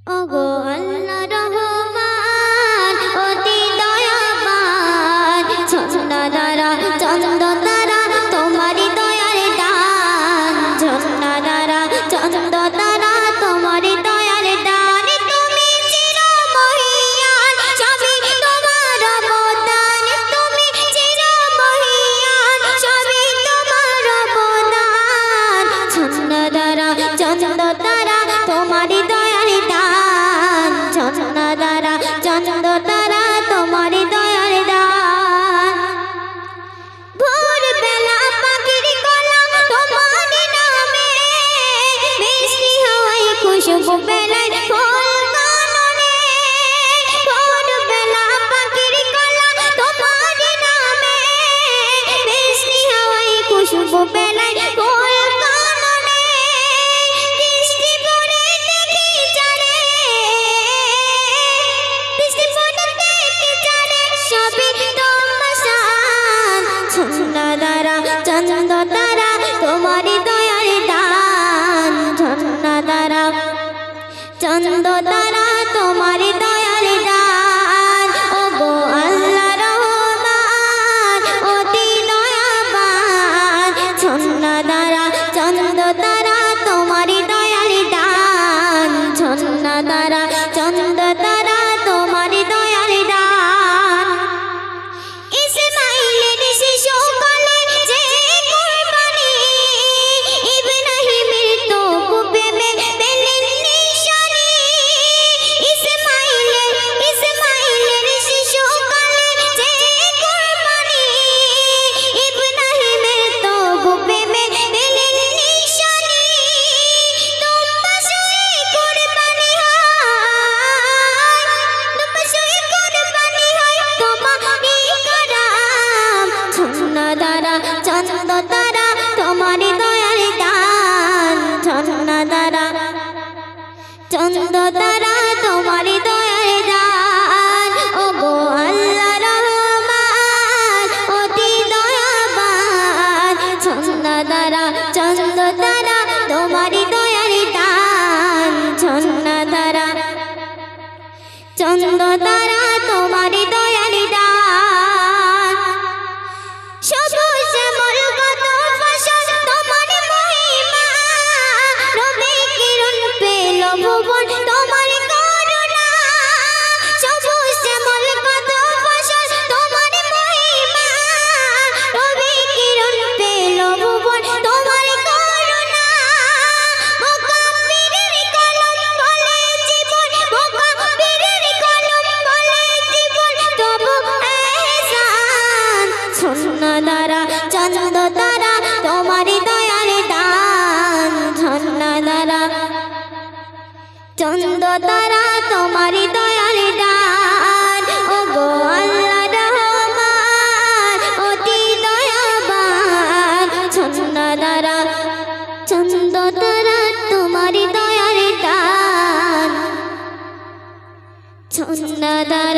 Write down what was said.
ওগো আল্লাহ রহমান অতি দয়াবান ঝর্ণা দ্বারা চন্দ্র দ্বারা তোমারি দয়ার দান ঝর্ণা দ্বারা চন্দ্র দ্বারা তোমারি দয়ার দান তুমি চিরমহিয়ান সবই তোমার অবদান তুমি চিরমহিয়ান সবই তোমার অবদান ঝর্ণা দ্বারা চন্দ্র দ্বারা তোমারি দয়ার দান ঝর্ণা দ্বারা চন্দ্র দ্বারা তোমারি দয়ার দান ভোর বেলা পাখির কলম তোমার নামে মিষ্টি হাওয়ায় খুশবু বেলায় ফুল কাননে ভোর বেলা পাখির কলম তোমার নামে মিষ্টি হাওয়ায় খুশবু বেলায় ফুল কাননে বৃষ্টি পড়ে দেখি জানে বৃষ্টি পড়ে দেখি জানে সবই তোমার শান ঝর্ণা দ্বারা চন্দ্র দ্বারা তোমারি দয়ার দান ঝর্ণা দ্বারা চন্দ্র দ্বারা তোমারি দয়ার দান ওগো আল্লাহ রহমান অতি দয়াবান ঝর্ণা দ্বারা চন্দ্র দ্বারা তোমারি দয়ার দান ঝর্ণা দ্বারা চন্দ্র দ্বারা তোমারি দয়ার দান ইসমাইলের শিশুকালে যে কুরবানি ইব্রাহিমের তো প্রেমে পেলেন নিশানি ইসমাইলের শিশুকালে যে কুরবানি ইব্রাহিমের তো প্রেমে পেলেন নিশানি তোমার সই কুরবানি হয় তোমার সই কুরবানি হয় তোমারি করাম ঝর্ণা দ্বারা চন্দ্র দ্বারা তোমারি দয়ার দান ঝর্ণা দ্বারা চন্দ্র দ্বারা তোমারি দয়ার দান ওগো আল্লাহ রহমান অতি দয়াবান ঝর্ণা দ্বারা চন্দ্র দ্বারা তোমারি দয়ার দান ঝর্ণা দ্বারা চন্দ্র দ্বারা তোমারি দয়ার দান সবুজ শ্যামল কত ফসল তোমার মহিমা রবি কিরণ পেল ভুবন তোমার করুণা সবুজ শ্যামল কত ফসল তোমার মহিমা রবি কিরণ পেল ভুবন তোমার করুণা মুকাব্বিরের কলম বলে জীবন মুকাব্বিরের কলম বলে জীবন তবু এহসান ঝর্ণা দ্বারা চন্দ্র দ্বারা তোমারি দয়ার দান ঝর্ণা দ্বারা চন্দ্র দ্বারা তোমারি দয়ার দান ওগো আল্লাহ রহমান অতি দয়াবান ঝর্ণা দ্বারা চন্দ্র দ্বারা তোমারি দয়ার দান ঝর্ণা দ্বারা